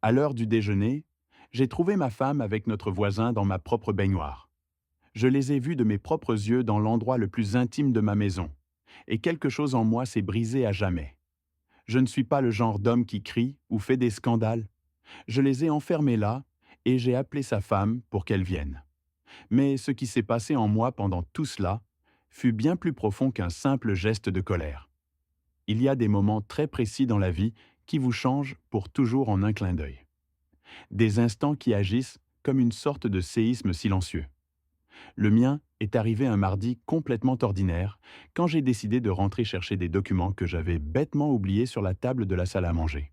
À l'heure du déjeuner, j'ai trouvé ma femme avec notre voisin dans ma propre baignoire. Je les ai vus de mes propres yeux dans l'endroit le plus intime de ma maison, et quelque chose en moi s'est brisé à jamais. Je ne suis pas le genre d'homme qui crie ou fait des scandales. Je les ai enfermés là, et j'ai appelé sa femme pour qu'elle vienne. Mais ce qui s'est passé en moi pendant tout cela fut bien plus profond qu'un simple geste de colère. Il y a des moments très précis dans la vie qui vous changent pour toujours en un clin d'œil. Des instants qui agissent comme une sorte de séisme silencieux. Le mien est arrivé un mardi complètement ordinaire, quand j'ai décidé de rentrer chercher des documents que j'avais bêtement oubliés sur la table de la salle à manger.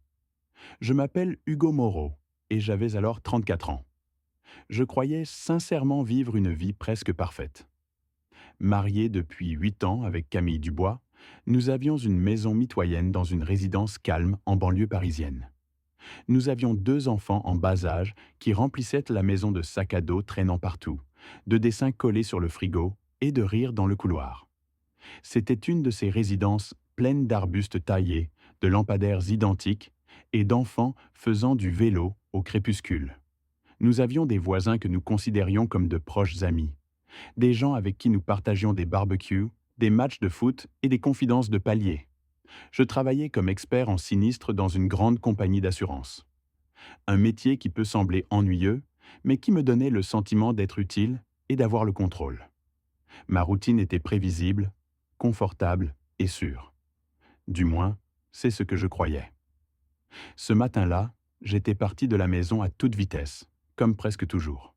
Je m'appelle Hugo Moreau et j'avais alors 34 ans. Je croyais sincèrement vivre une vie presque parfaite. Marié depuis 8 ans avec Camille Dubois, nous avions une maison mitoyenne dans une résidence calme en banlieue parisienne. Nous avions 2 enfants en bas âge qui remplissaient la maison de sacs à dos traînant partout, de dessins collés sur le frigo et de rires dans le couloir. C'était une de ces résidences pleines d'arbustes taillés, de lampadaires identiques et d'enfants faisant du vélo au crépuscule. Nous avions des voisins que nous considérions comme de proches amis, des gens avec qui nous partagions des barbecues, des matchs de foot et des confidences de palier. Je travaillais comme expert en sinistre dans une grande compagnie d'assurance. Un métier qui peut sembler ennuyeux, mais qui me donnait le sentiment d'être utile et d'avoir le contrôle. Ma routine était prévisible, confortable et sûre. Du moins, c'est ce que je croyais. Ce matin-là, j'étais parti de la maison à toute vitesse, comme presque toujours.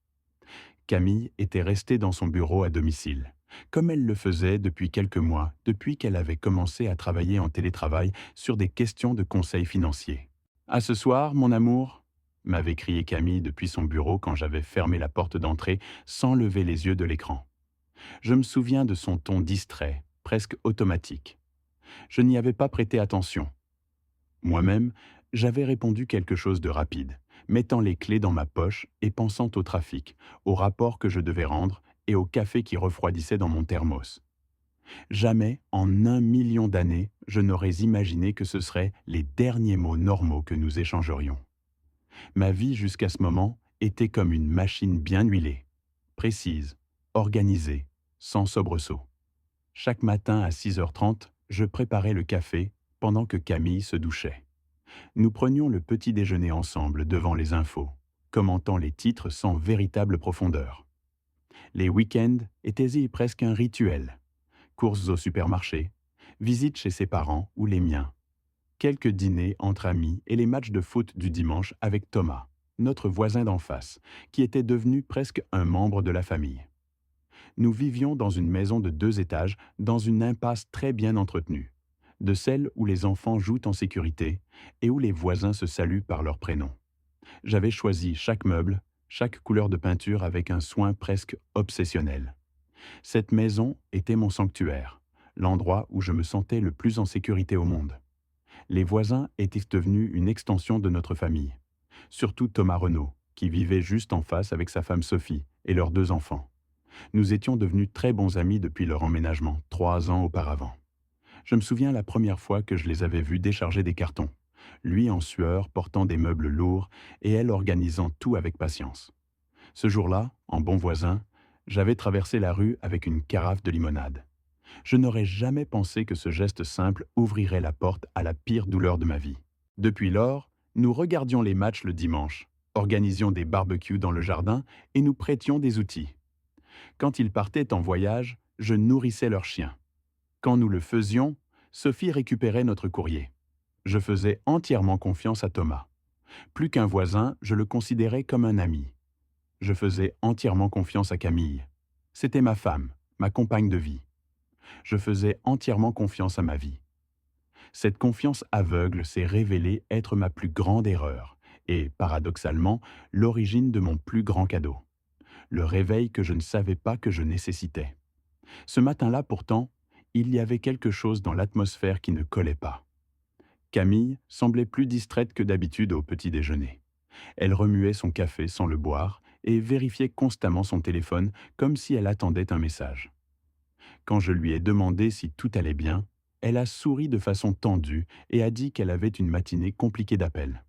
Camille était restée dans son bureau à domicile, comme elle le faisait depuis quelques mois, depuis qu'elle avait commencé à travailler en télétravail sur des questions de conseil financier. À ce soir, mon amour, m'avait crié Camille depuis son bureau quand j'avais fermé la porte d'entrée sans lever les yeux de l'écran. Je me souviens de son ton distrait, presque automatique. Je n'y avais pas prêté attention. Moi-même, j'avais répondu quelque chose de rapide, mettant les clés dans ma poche et pensant au trafic, au rapport que je devais rendre et au café qui refroidissait dans mon thermos. Jamais, en 1 million d'années, je n'aurais imaginé que ce seraient les derniers mots normaux que nous échangerions. Ma vie jusqu'à ce moment était comme une machine bien huilée, précise, organisée, sans soubresaut. Chaque matin à 6h30, je préparais le café pendant que Camille se douchait. Nous prenions le petit déjeuner ensemble devant les infos, commentant les titres sans véritable profondeur. Les week-ends étaient-ils presque un rituel. Courses au supermarché, visites chez ses parents ou les miens, quelques dîners entre amis et les matchs de foot du dimanche avec Thomas, notre voisin d'en face, qui était devenu presque un membre de la famille. Nous vivions dans une maison de 2 étages, dans une impasse très bien entretenue, de celle où les enfants jouent en sécurité et où les voisins se saluent par leur prénom. J'avais choisi chaque meuble, chaque couleur de peinture avec un soin presque obsessionnel. Cette maison était mon sanctuaire, l'endroit où je me sentais le plus en sécurité au monde. Les voisins étaient devenus une extension de notre famille, surtout Thomas Renaud, qui vivait juste en face avec sa femme Sophie et leurs 2 enfants. Nous étions devenus très bons amis depuis leur emménagement, 3 ans auparavant. Je me souviens la première fois que je les avais vus décharger des cartons, lui en sueur portant des meubles lourds et elle organisant tout avec patience. Ce jour-là, en bon voisin, j'avais traversé la rue avec une carafe de limonade. Je n'aurais jamais pensé que ce geste simple ouvrirait la porte à la pire douleur de ma vie. Depuis lors, nous regardions les matchs le dimanche, organisions des barbecues dans le jardin et nous prêtions des outils. Quand ils partaient en voyage, je nourrissais leurs chiens. Quand nous le faisions, Sophie récupérait notre courrier. Je faisais entièrement confiance à Thomas. Plus qu'un voisin, je le considérais comme un ami. Je faisais entièrement confiance à Camille. C'était ma femme, ma compagne de vie. Je faisais entièrement confiance à ma vie. Cette confiance aveugle s'est révélée être ma plus grande erreur et, paradoxalement, l'origine de mon plus grand cadeau. Le réveil que je ne savais pas que je nécessitais. Ce matin-là, pourtant, il y avait quelque chose dans l'atmosphère qui ne collait pas. Camille semblait plus distraite que d'habitude au petit déjeuner. Elle remuait son café sans le boire et vérifiait constamment son téléphone comme si elle attendait un message. Quand je lui ai demandé si tout allait bien, elle a souri de façon tendue et a dit qu'elle avait une matinée compliquée d'appels.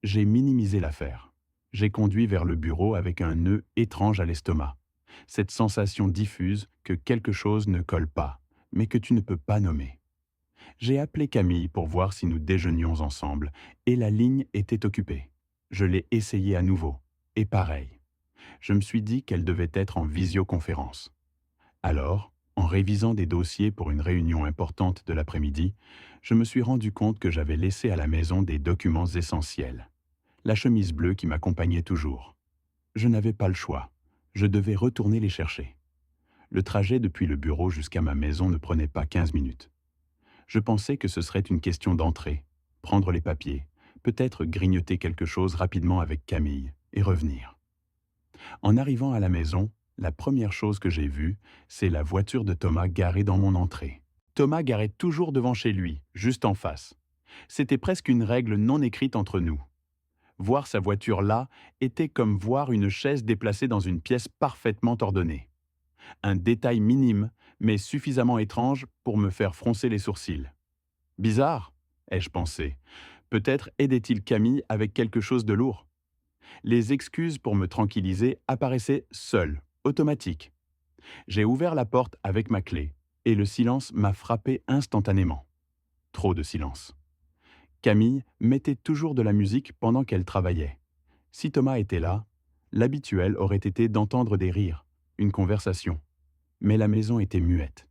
J'ai minimisé l'affaire. J'ai conduit vers le bureau avec un nœud étrange à l'estomac. Cette sensation diffuse que quelque chose ne colle pas, mais que tu ne peux pas nommer. J'ai appelé Camille pour voir si nous déjeunions ensemble, et la ligne était occupée. Je l'ai essayé à nouveau, et pareil. Je me suis dit qu'elle devait être en visioconférence. Alors, en révisant des dossiers pour une réunion importante de l'après-midi, je me suis rendu compte que j'avais laissé à la maison des documents essentiels. La chemise bleue qui m'accompagnait toujours. Je n'avais pas le choix. Je devais retourner les chercher. Le trajet depuis le bureau jusqu'à ma maison ne prenait pas 15 minutes. Je pensais que ce serait une question d'entrée, prendre les papiers, peut-être grignoter quelque chose rapidement avec Camille et revenir. En arrivant à la maison, la première chose que j'ai vue, c'est la voiture de Thomas garée dans mon entrée. Thomas garait toujours devant chez lui, juste en face. C'était presque une règle non écrite entre nous. Voir sa voiture là était comme voir une chaise déplacée dans une pièce parfaitement ordonnée. Un détail minime, mais suffisamment étrange pour me faire froncer les sourcils. Bizarre, ai-je pensé. Peut-être aidait-il Camille avec quelque chose de lourd. Les excuses pour me tranquilliser apparaissaient seules, automatiques. J'ai ouvert la porte avec ma clé, et le silence m'a frappé instantanément. Trop de silence. Camille mettait toujours de la musique pendant qu'elle travaillait. Si Thomas était là, l'habituel aurait été d'entendre des rires, une conversation. Mais la maison était muette.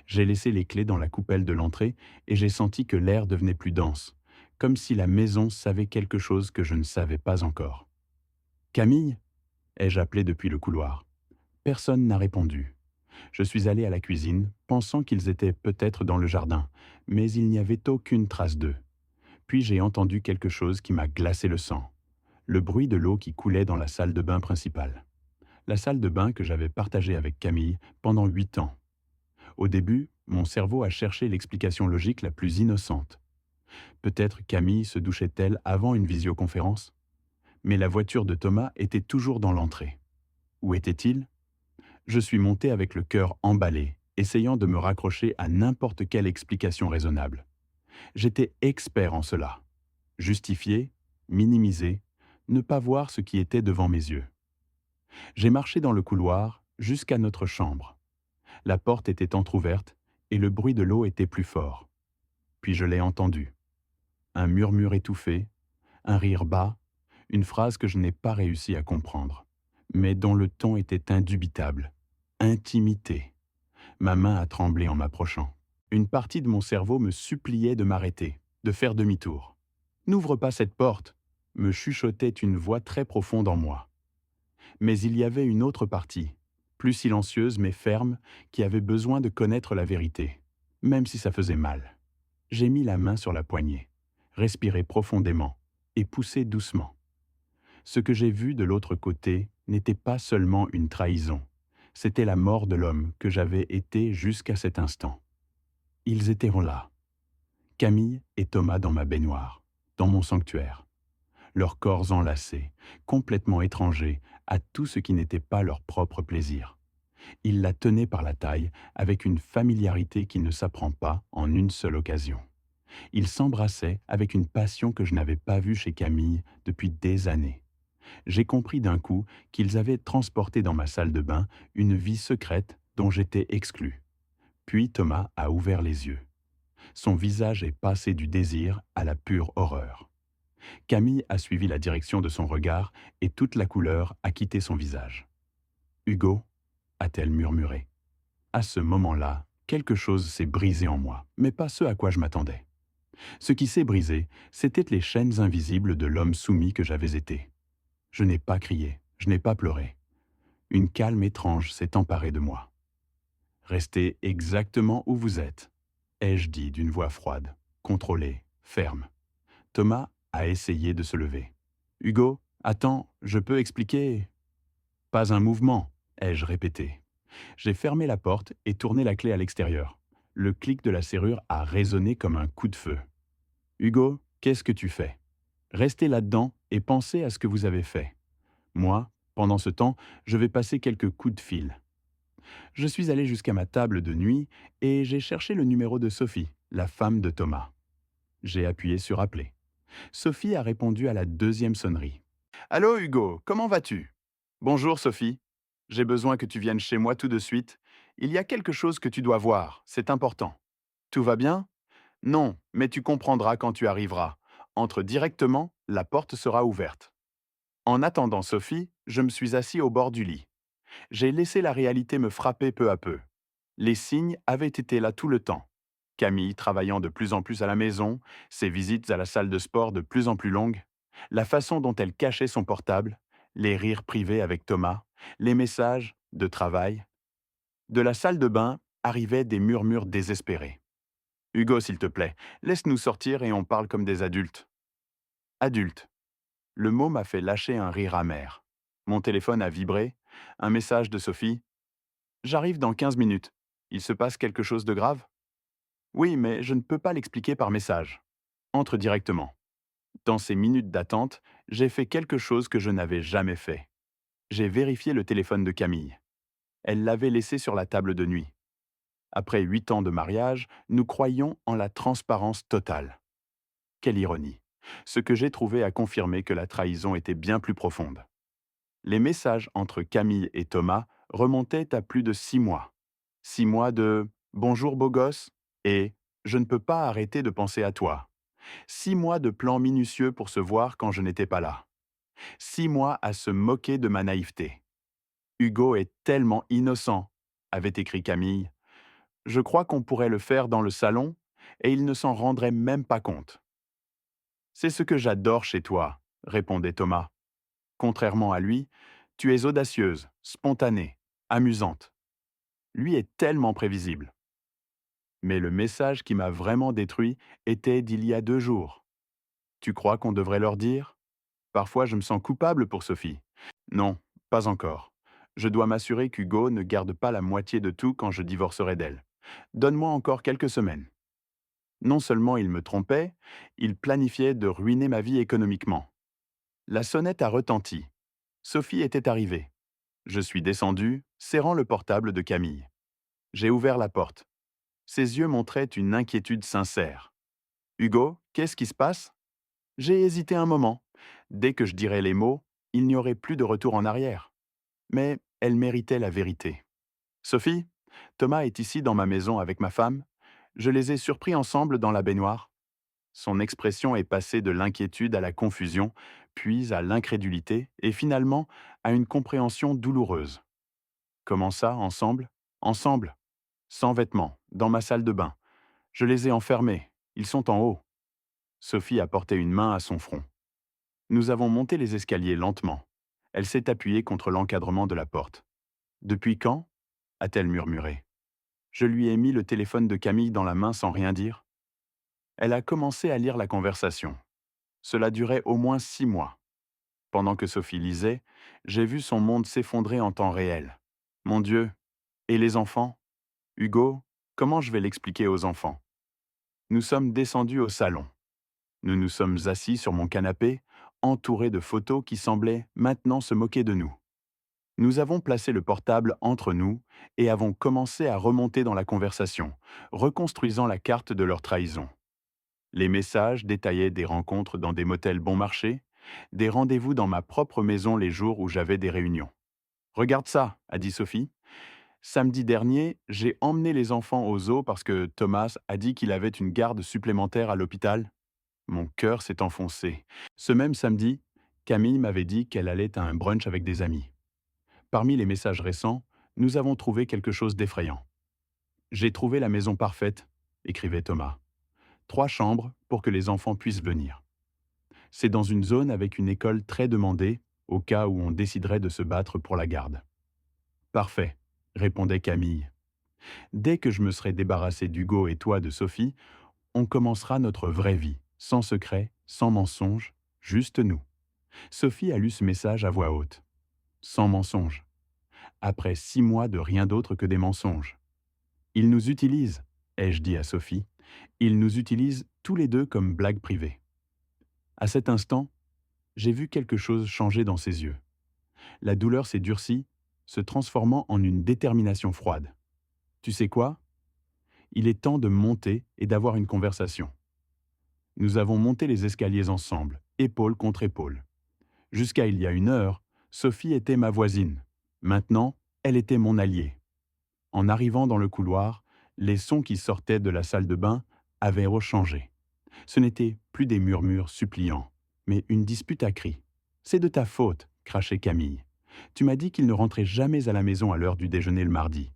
J'ai laissé les clés dans la coupelle de l'entrée et j'ai senti que l'air devenait plus dense, comme si la maison savait quelque chose que je ne savais pas encore. Camille, ai-je appelé depuis le couloir. Personne n'a répondu. Je suis allé à la cuisine, pensant qu'ils étaient peut-être dans le jardin, mais il n'y avait aucune trace d'eux. Puis j'ai entendu quelque chose qui m'a glacé le sang. Le bruit de l'eau qui coulait dans la salle de bain principale. La salle de bain que j'avais partagée avec Camille pendant 8 ans. Au début, mon cerveau a cherché l'explication logique la plus innocente. Peut-être Camille se douchait-elle avant une visioconférence? Mais la voiture de Thomas était toujours dans l'entrée. Où était-il? Je suis monté avec le cœur emballé, essayant de me raccrocher à n'importe quelle explication raisonnable. J'étais expert en cela. Justifier, minimiser, ne pas voir ce qui était devant mes yeux. J'ai marché dans le couloir jusqu'à notre chambre. La porte était entr'ouverte et le bruit de l'eau était plus fort. Puis je l'ai entendu. Un murmure étouffé, un rire bas, une phrase que je n'ai pas réussi à comprendre, mais dont le ton était indubitable. Intimité. Ma main a tremblé en m'approchant. Une partie de mon cerveau me suppliait de m'arrêter, de faire demi-tour. N'ouvre pas cette porte, me chuchotait une voix très profonde en moi. Mais il y avait une autre partie, plus silencieuse mais ferme, qui avait besoin de connaître la vérité, même si ça faisait mal. J'ai mis la main sur la poignée, respiré profondément et poussé doucement. Ce que j'ai vu de l'autre côté n'était pas seulement une trahison, c'était la mort de l'homme que j'avais été jusqu'à cet instant. Ils étaient là, Camille et Thomas dans ma baignoire, dans mon sanctuaire, leurs corps enlacés, complètement étrangers à tout ce qui n'était pas leur propre plaisir. Ils la tenaient par la taille avec une familiarité qui ne s'apprend pas en une seule occasion. Ils s'embrassaient avec une passion que je n'avais pas vue chez Camille depuis des années. J'ai compris d'un coup qu'ils avaient transporté dans ma salle de bain une vie secrète dont j'étais exclu. Puis Thomas a ouvert les yeux. Son visage est passé du désir à la pure horreur. Camille a suivi la direction de son regard et toute la couleur a quitté son visage. « Hugo » a-t-elle murmuré. À ce moment-là, quelque chose s'est brisé en moi, mais pas ce à quoi je m'attendais. Ce qui s'est brisé, c'étaient les chaînes invisibles de l'homme soumis que j'avais été. Je n'ai pas crié, je n'ai pas pleuré. Une calme étrange s'est emparée de moi. « Restez exactement où vous êtes », ai-je dit d'une voix froide, contrôlée, ferme. Thomas a essayé de se lever. « Hugo, attends, je peux expliquer. » « Pas un mouvement, ai-je répété. J'ai fermé la porte et tourné la clé à l'extérieur. Le clic de la serrure a résonné comme un coup de feu. « Hugo, qu'est-ce que tu fais? Restez là-dedans et pensez à ce que vous avez fait. Moi, pendant ce temps, je vais passer quelques coups de fil. » Je suis allé jusqu'à ma table de nuit et j'ai cherché le numéro de Sophie, la femme de Thomas. J'ai appuyé sur appeler. Sophie a répondu à la deuxième sonnerie. Allô Hugo, comment vas-tu? Bonjour Sophie. J'ai besoin que tu viennes chez moi tout de suite. Il y a quelque chose que tu dois voir, c'est important. Tout va bien? Non, mais tu comprendras quand tu arriveras. Entre directement, la porte sera ouverte. En attendant Sophie, je me suis assis au bord du lit. J'ai laissé la réalité me frapper peu à peu. Les signes avaient été là tout le temps. Camille travaillant de plus en plus à la maison, ses visites à la salle de sport de plus en plus longues, la façon dont elle cachait son portable, les rires privés avec Thomas, les messages de travail. De la salle de bain arrivaient des murmures désespérés. Hugo, s'il te plaît, laisse-nous sortir et on parle comme des adultes. Adultes. Le mot m'a fait lâcher un rire amer. Mon téléphone a vibré. Un message de Sophie. J'arrive dans 15 minutes. Il se passe quelque chose de grave? Oui, mais je ne peux pas l'expliquer par message. Entre directement. Dans ces minutes d'attente, j'ai fait quelque chose que je n'avais jamais fait. J'ai vérifié le téléphone de Camille. Elle l'avait laissé sur la table de nuit. Après 8 ans de mariage, nous croyions en la transparence totale. Quelle ironie. Ce que j'ai trouvé a confirmé que la trahison était bien plus profonde. Les messages entre Camille et Thomas remontaient à plus de 6 mois. 6 mois de «Bonjour beau gosse» et «Je ne peux pas arrêter de penser à toi». 6 mois de plans minutieux pour se voir quand je n'étais pas là. 6 mois à se moquer de ma naïveté. «Hugo est tellement innocent», avait écrit Camille. «Je crois qu'on pourrait le faire dans le salon et il ne s'en rendrait même pas compte». «C'est ce que j'adore chez toi», répondait Thomas. Contrairement à lui, tu es audacieuse, spontanée, amusante. Lui est tellement prévisible. Mais le message qui m'a vraiment détruit était d'il y a 2 jours. Tu crois qu'on devrait leur dire? Parfois je me sens coupable pour Sophie. Non, pas encore. Je dois m'assurer qu'Hugo ne garde pas la moitié de tout quand je divorcerai d'elle. Donne-moi encore quelques semaines. Non seulement il me trompait, il planifiait de ruiner ma vie économiquement. La sonnette a retenti. Sophie était arrivée. Je suis descendu, serrant le portable de Camille. J'ai ouvert la porte. Ses yeux montraient une inquiétude sincère. Hugo, qu'est-ce qui se passe? J'ai hésité un moment. Dès que je dirais les mots, il n'y aurait plus de retour en arrière. Mais elle méritait la vérité. Sophie, Thomas est ici dans ma maison avec ma femme. Je les ai surpris ensemble dans la baignoire. Son expression est passée de l'inquiétude à la confusion, puis à l'incrédulité et finalement à une compréhension douloureuse. Comment ça, ensemble? Ensemble, sans vêtements, dans ma salle de bain. Je les ai enfermés. Ils sont en haut. Sophie a porté une main à son front. Nous avons monté les escaliers lentement. Elle s'est appuyée contre l'encadrement de la porte. Depuis quand? A-t-elle murmuré. Je lui ai mis le téléphone de Camille dans la main sans rien dire. Elle a commencé à lire la conversation. Cela durait au moins 6 mois. Pendant que Sophie lisait, j'ai vu son monde s'effondrer en temps réel. Mon Dieu, et les enfants? Hugo, comment je vais l'expliquer aux enfants? Nous sommes descendus au salon. Nous nous sommes assis sur mon canapé, entourés de photos qui semblaient maintenant se moquer de nous. Nous avons placé le portable entre nous et avons commencé à remonter dans la conversation, reconstruisant la carte de leur trahison. Les messages détaillaient des rencontres dans des motels bon marché, des rendez-vous dans ma propre maison les jours où j'avais des réunions. Regarde ça, a dit Sophie. Samedi dernier, j'ai emmené les enfants au zoo parce que Thomas a dit qu'il avait une garde supplémentaire à l'hôpital. Mon cœur s'est enfoncé. Ce même samedi, Camille m'avait dit qu'elle allait à un brunch avec des amis. Parmi les messages récents, nous avons trouvé quelque chose d'effrayant. J'ai trouvé la maison parfaite, écrivait Thomas. 3 chambres pour que les enfants puissent venir. C'est dans une zone avec une école très demandée, au cas où on déciderait de se battre pour la garde. Parfait, répondait Camille. Dès que je me serai débarrassé d'Hugo et toi de Sophie, on commencera notre vraie vie, sans secret, sans mensonge, juste nous. Sophie a lu ce message à voix haute. Sans mensonge. Après 6 mois de rien d'autre que des mensonges. Ils nous utilisent, ai-je dit à Sophie. Ils nous utilisent tous les deux comme blague privée. À cet instant, j'ai vu quelque chose changer dans ses yeux. La douleur s'est durcie, se transformant en une détermination froide. Tu sais quoi? Il est temps de monter et d'avoir une conversation. Nous avons monté les escaliers ensemble, épaule contre épaule. Jusqu'à il y a une heure, Sophie était ma voisine. Maintenant, elle était mon alliée. En arrivant dans le couloir, les sons qui sortaient de la salle de bain avaient rechangé. Ce n'étaient plus des murmures suppliants, mais une dispute à cris. C'est de ta faute, crachait Camille. Tu m'as dit qu'il ne rentrait jamais à la maison à l'heure du déjeuner le mardi.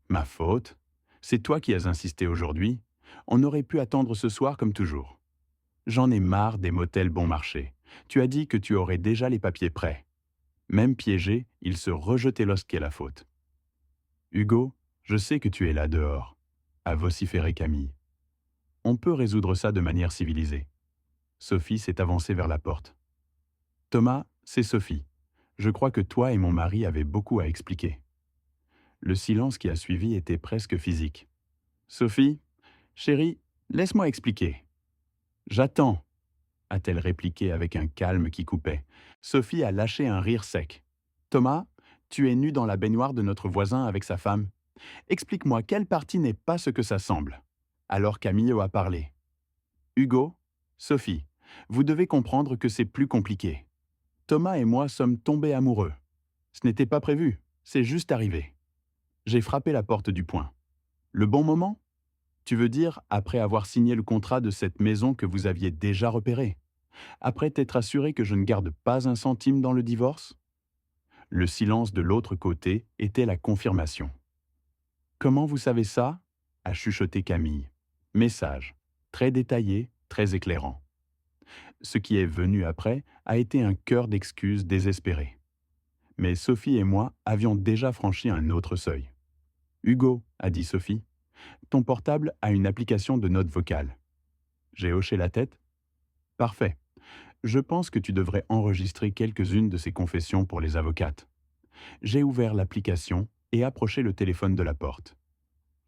Ma faute? C'est toi qui as insisté aujourd'hui. On aurait pu attendre ce soir comme toujours. J'en ai marre des motels bon marché. Tu as dit que tu aurais déjà les papiers prêts. Même piégé, il se rejetait lorsqu'est la faute. Hugo, je sais que tu es là dehors, a vociféré Camille. On peut résoudre ça de manière civilisée. Sophie s'est avancée vers la porte. Thomas, c'est Sophie. Je crois que toi et mon mari avez beaucoup à expliquer. Le silence qui a suivi était presque physique. Sophie, chérie, laisse-moi expliquer. J'attends, a-t-elle répliqué avec un calme qui coupait. Sophie a lâché un rire sec. Thomas, tu es nu dans la baignoire de notre voisin avec sa femme. Explique-moi quelle partie n'est pas ce que ça semble. Alors Camille a parlé. Hugo, Sophie, vous devez comprendre que c'est plus compliqué. Thomas et moi sommes tombés amoureux. Ce n'était pas prévu, c'est juste arrivé. J'ai frappé la porte du poing. Le bon moment? Tu veux dire après avoir signé le contrat de cette maison que vous aviez déjà repéré? Après t'être assuré que je ne garde pas un centime dans le divorce? Le silence de l'autre côté était la confirmation. Comment vous savez ça? A chuchoté Camille. Message. Très détaillé, très éclairant. Ce qui est venu après a été un chœur d'excuses désespérées. Mais Sophie et moi avions déjà franchi un autre seuil. Hugo, a dit Sophie, ton portable a une application de notes vocales. J'ai hoché la tête. Parfait. Je pense que tu devrais enregistrer quelques-unes de ces confessions pour les avocates. J'ai ouvert l'application et approché le téléphone de la porte.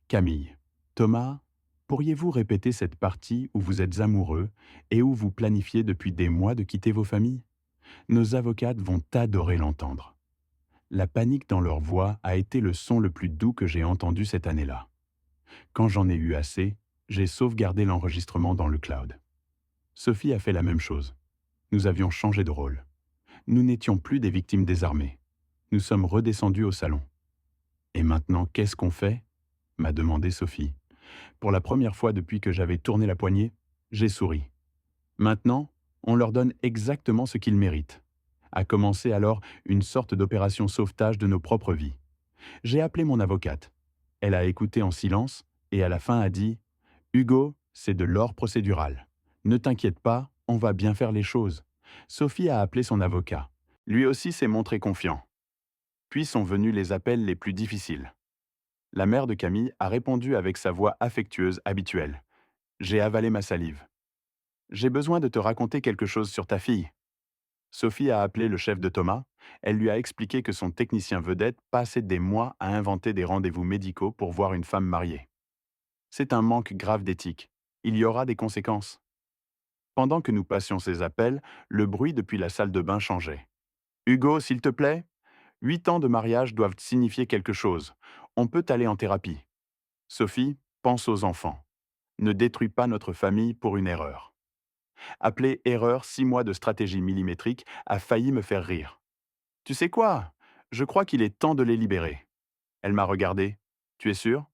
Camille, Thomas, pourriez-vous répéter cette partie où vous êtes amoureux et où vous planifiez depuis des mois de quitter vos familles? Nos avocates vont adorer l'entendre. La panique dans leur voix a été le son le plus doux que j'ai entendu cette année-là. Quand j'en ai eu assez, j'ai sauvegardé l'enregistrement dans le cloud. Sophie a fait la même chose. Nous avions changé de rôle. Nous n'étions plus des victimes désarmées. Nous sommes redescendus au salon. Et maintenant, qu'est-ce qu'on fait? M'a demandé Sophie. Pour la première fois depuis que j'avais tourné la poignée, j'ai souri. Maintenant, on leur donne exactement ce qu'ils méritent. A commencé alors une sorte d'opération sauvetage de nos propres vies. J'ai appelé mon avocate. Elle a écouté en silence et à la fin a dit « Hugo, c'est de l'or procédural. Ne t'inquiète pas, on va bien faire les choses. » Sophie a appelé son avocat. Lui aussi s'est montré confiant. Puis sont venus les appels les plus difficiles. La mère de Camille a répondu avec sa voix affectueuse habituelle. J'ai avalé ma salive. J'ai besoin de te raconter quelque chose sur ta fille. Sophie a appelé le chef de Thomas. Elle lui a expliqué que son technicien vedette passait des mois à inventer des rendez-vous médicaux pour voir une femme mariée. C'est un manque grave d'éthique. Il y aura des conséquences. Pendant que nous passions ces appels, le bruit depuis la salle de bain changeait. Hugo, s'il te plaît, 8 ans de mariage doivent signifier quelque chose. On peut aller en thérapie. Sophie, pense aux enfants. Ne détruis pas notre famille pour une erreur. Appeler erreur 6 mois de stratégie millimétrique a failli me faire rire. Tu sais quoi? Je crois qu'il est temps de les libérer. Elle m'a regardé. Tu es sûr?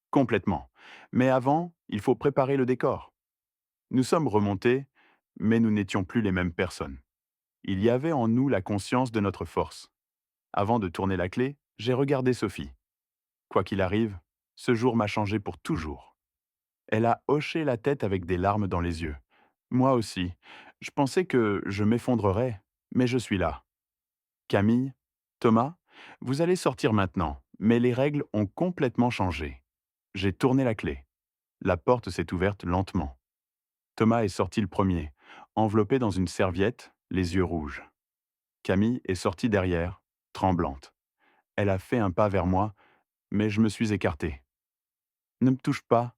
Complètement. Mais avant, il faut préparer le décor. Nous sommes remontés, mais nous n'étions plus les mêmes personnes. Il y avait en nous la conscience de notre force. Avant de tourner la clé, j'ai regardé Sophie. Quoi qu'il arrive, ce jour m'a changé pour toujours. Elle a hoché la tête avec des larmes dans les yeux. Moi aussi. Je pensais que je m'effondrerais, mais je suis là. Camille, Thomas, vous allez sortir maintenant, mais les règles ont complètement changé. J'ai tourné la clé. La porte s'est ouverte lentement. Thomas est sorti le premier, enveloppé dans une serviette, les yeux rouges. Camille est sortie derrière, tremblante. Elle a fait un pas vers moi, mais je me suis écarté. Ne me touche pas.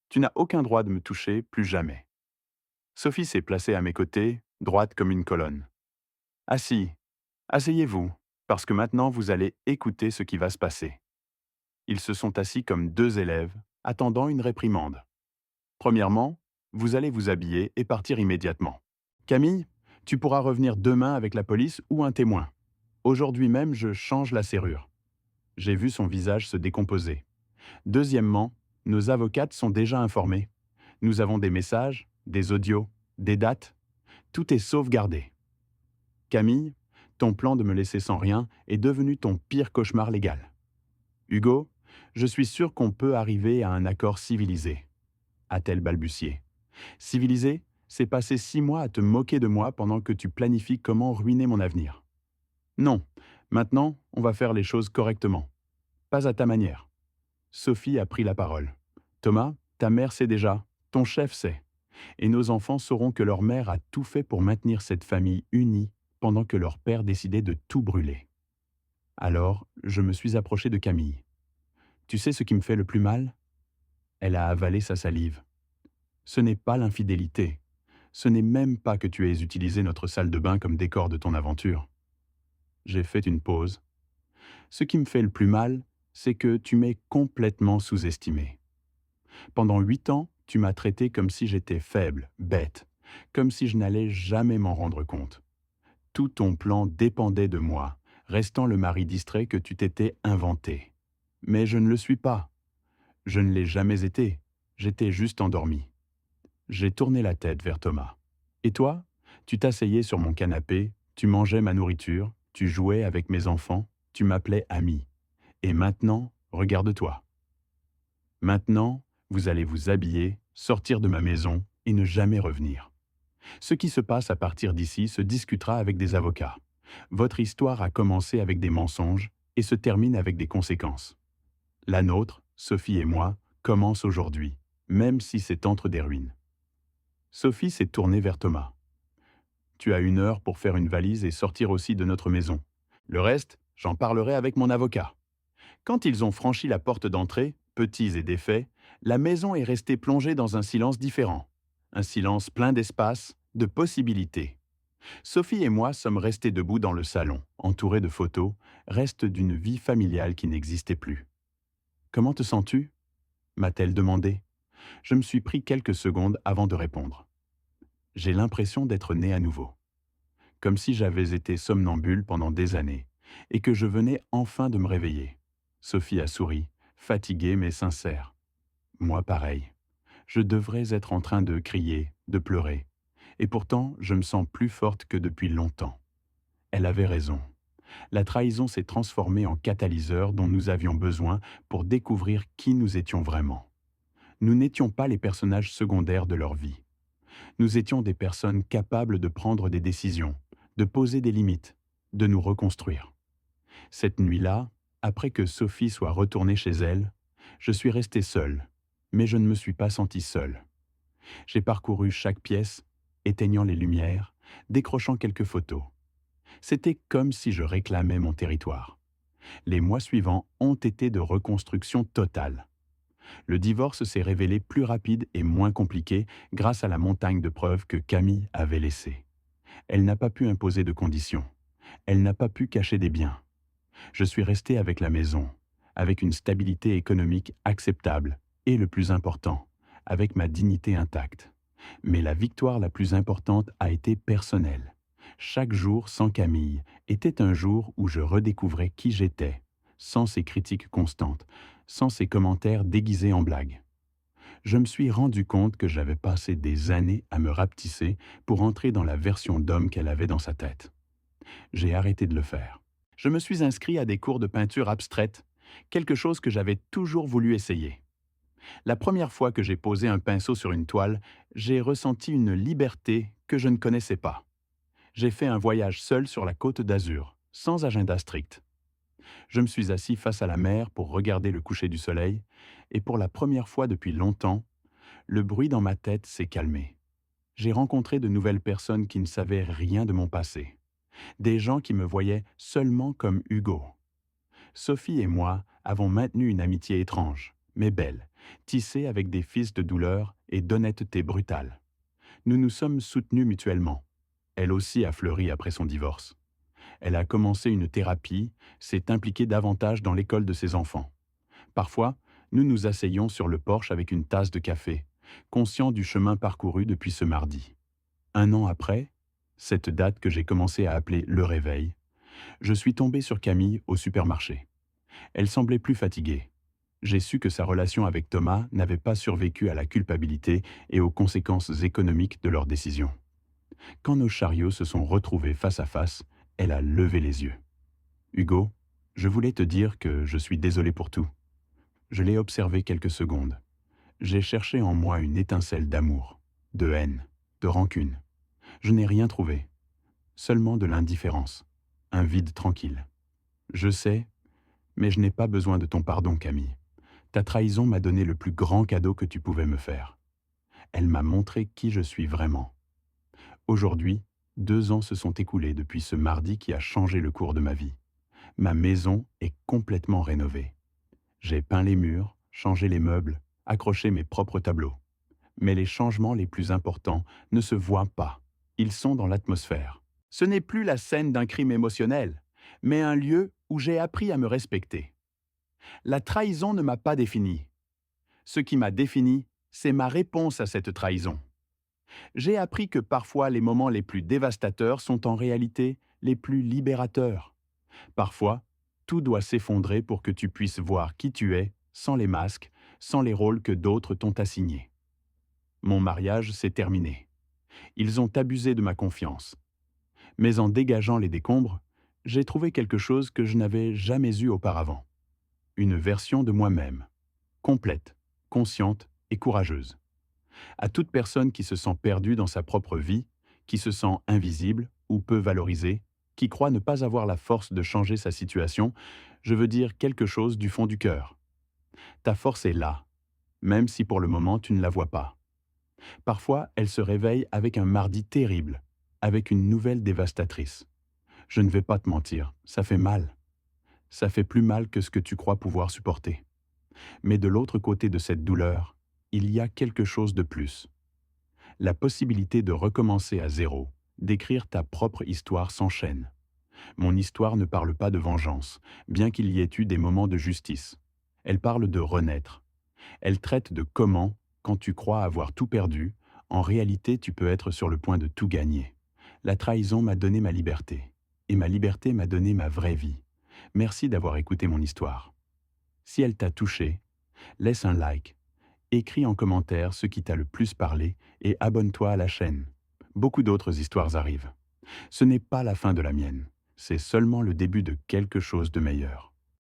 Tu n'as aucun droit de me toucher, plus jamais. Sophie s'est placée à mes côtés, droite comme une colonne. Assis, asseyez-vous, parce que maintenant vous allez écouter ce qui va se passer. Ils se sont assis comme deux élèves, attendant une réprimande. Premièrement, Vous allez vous habiller et partir immédiatement. Camille, tu pourras revenir demain avec la police ou un témoin. Aujourd'hui même, je change la serrure. J'ai vu son visage se décomposer. Deuxièmement, nos avocates sont déjà informées. Nous avons des messages, des audios, des dates. Tout est sauvegardé. Camille, ton plan de me laisser sans rien est devenu ton pire cauchemar légal. Hugo, je suis sûr qu'on peut arriver à un accord civilisé, a-t-elle balbutié. Civilisé, c'est passer 6 mois à te moquer de moi pendant que tu planifies comment ruiner mon avenir. Non, maintenant, on va faire les choses correctement. Pas à ta manière. Sophie a pris la parole. Thomas, ta mère sait déjà, ton chef sait. Et nos enfants sauront que leur mère a tout fait pour maintenir cette famille unie pendant que leur père décidait de tout brûler. Alors, je me suis approché de Camille. Tu sais ce qui me fait le plus mal? Elle a avalé sa salive. Ce n'est pas l'infidélité. Ce n'est même pas que tu aies utilisé notre salle de bain comme décor de ton aventure. J'ai fait une pause. Ce qui me fait le plus mal, c'est que tu m'es complètement sous-estimé. Pendant 8 ans, tu m'as traité comme si j'étais faible, bête, comme si je n'allais jamais m'en rendre compte. Tout ton plan dépendait de moi, restant le mari distrait que tu t'étais inventé. Mais je ne le suis pas. Je ne l'ai jamais été. J'étais juste endormi. J'ai tourné la tête vers Thomas. Et toi? Tu t'asseyais sur mon canapé, tu mangeais ma nourriture, tu jouais avec mes enfants, tu m'appelais ami. Et maintenant, regarde-toi. Maintenant, vous allez vous habiller, sortir de ma maison et ne jamais revenir. Ce qui se passe à partir d'ici se discutera avec des avocats. Votre histoire a commencé avec des mensonges et se termine avec des conséquences. La nôtre, Sophie et moi, commence aujourd'hui, même si c'est entre des ruines. Sophie s'est tournée vers Thomas. Tu as 1 heure pour faire une valise et sortir aussi de notre maison. Le reste, j'en parlerai avec mon avocat. Quand ils ont franchi la porte d'entrée, petits et défaits, la maison est restée plongée dans un silence différent. Un silence plein d'espace, de possibilités. Sophie et moi sommes restés debout dans le salon, entourés de photos, restes d'une vie familiale qui n'existait plus. Comment te sens-tu? M'a-t-elle demandé. Je me suis pris quelques secondes avant de répondre. J'ai l'impression d'être né à nouveau. Comme si j'avais été somnambule pendant des années, et que je venais enfin de me réveiller. Sophie a souri, fatiguée mais sincère. Moi pareil. Je devrais être en train de crier, de pleurer. Et pourtant, je me sens plus forte que depuis longtemps. Elle avait raison. La trahison s'est transformée en catalyseur dont nous avions besoin pour découvrir qui nous étions vraiment. Nous n'étions pas les personnages secondaires de leur vie. Nous étions des personnes capables de prendre des décisions, de poser des limites, de nous reconstruire. Cette nuit-là, après que Sophie soit retournée chez elle, je suis resté seul, mais je ne me suis pas senti seul. J'ai parcouru chaque pièce, éteignant les lumières, décrochant quelques photos. C'était comme si je réclamais mon territoire. Les mois suivants ont été de reconstruction totale. Le divorce s'est révélé plus rapide et moins compliqué grâce à la montagne de preuves que Camille avait laissée. Elle n'a pas pu imposer de conditions. Elle n'a pas pu cacher des biens. Je suis resté avec la maison, avec une stabilité économique acceptable et, le plus important, avec ma dignité intacte. Mais la victoire la plus importante a été personnelle. Chaque jour sans Camille était un jour où je redécouvrais qui j'étais, sans ses critiques constantes, sans ses commentaires déguisés en blagues. Je me suis rendu compte que j'avais passé des années à me rapetisser pour entrer dans la version d'homme qu'elle avait dans sa tête. J'ai arrêté de le faire. Je me suis inscrit à des cours de peinture abstraite, quelque chose que j'avais toujours voulu essayer. La première fois que j'ai posé un pinceau sur une toile, j'ai ressenti une liberté que je ne connaissais pas. J'ai fait un voyage seul sur la côte d'Azur, sans agenda strict. Je me suis assis face à la mer pour regarder le coucher du soleil, et pour la première fois depuis longtemps, le bruit dans ma tête s'est calmé. J'ai rencontré de nouvelles personnes qui ne savaient rien de mon passé. Des gens qui me voyaient seulement comme Hugo. Sophie et moi avons maintenu une amitié étrange, mais belle, tissée avec des fils de douleur et d'honnêteté brutale. Nous nous sommes soutenus mutuellement. Elle aussi a fleuri après son divorce. Elle a commencé une thérapie, s'est impliquée davantage dans l'école de ses enfants. Parfois, nous nous asseyons sur le porche avec une tasse de café, conscient du chemin parcouru depuis ce mardi. Un an après, cette date que j'ai commencé à appeler le réveil, je suis tombé sur Camille au supermarché. Elle semblait plus fatiguée. J'ai su que sa relation avec Thomas n'avait pas survécu à la culpabilité et aux conséquences économiques de leur décision. Quand nos chariots se sont retrouvés face à face, elle a levé les yeux. Hugo, je voulais te dire que je suis désolé pour tout. Je l'ai observé quelques secondes. J'ai cherché en moi une étincelle d'amour, de haine, de rancune. Je n'ai rien trouvé, seulement de l'indifférence, un vide tranquille. Je sais, mais je n'ai pas besoin de ton pardon, Camille. Ta trahison m'a donné le plus grand cadeau que tu pouvais me faire. Elle m'a montré qui je suis vraiment. Aujourd'hui, 2 ans se sont écoulés depuis ce mardi qui a changé le cours de ma vie. Ma maison est complètement rénovée. J'ai peint les murs, changé les meubles, accroché mes propres tableaux. Mais les changements les plus importants ne se voient pas. Ils sont dans l'atmosphère. Ce n'est plus la scène d'un crime émotionnel, mais un lieu où j'ai appris à me respecter. La trahison ne m'a pas défini. Ce qui m'a défini, c'est ma réponse à cette trahison. J'ai appris que parfois les moments les plus dévastateurs sont en réalité les plus libérateurs. Parfois, tout doit s'effondrer pour que tu puisses voir qui tu es, sans les masques, sans les rôles que d'autres t'ont assignés. Mon mariage s'est terminé. Ils ont abusé de ma confiance. Mais en dégageant les décombres, j'ai trouvé quelque chose que je n'avais jamais eu auparavant. Une version de moi-même, complète, consciente et courageuse. À toute personne qui se sent perdue dans sa propre vie, qui se sent invisible ou peu valorisée, qui croit ne pas avoir la force de changer sa situation, je veux dire quelque chose du fond du cœur. Ta force est là, même si pour le moment tu ne la vois pas. Parfois, elle se réveille avec un mardi terrible, avec une nouvelle dévastatrice. Je ne vais pas te mentir, ça fait mal. Ça fait plus mal que ce que tu crois pouvoir supporter. Mais de l'autre côté de cette douleur, il y a quelque chose de plus. La possibilité de recommencer à zéro, d'écrire ta propre histoire s'enchaîne. Mon histoire ne parle pas de vengeance, bien qu'il y ait eu des moments de justice. Elle parle de renaître. Elle traite de comment, quand tu crois avoir tout perdu, en réalité tu peux être sur le point de tout gagner. La trahison m'a donné ma liberté, et ma liberté m'a donné ma vraie vie. Merci d'avoir écouté mon histoire. Si elle t'a touché, laisse un like, écris en commentaire ce qui t'a le plus parlé et abonne-toi à la chaîne. Beaucoup d'autres histoires arrivent. Ce n'est pas la fin de la mienne, c'est seulement le début de quelque chose de meilleur.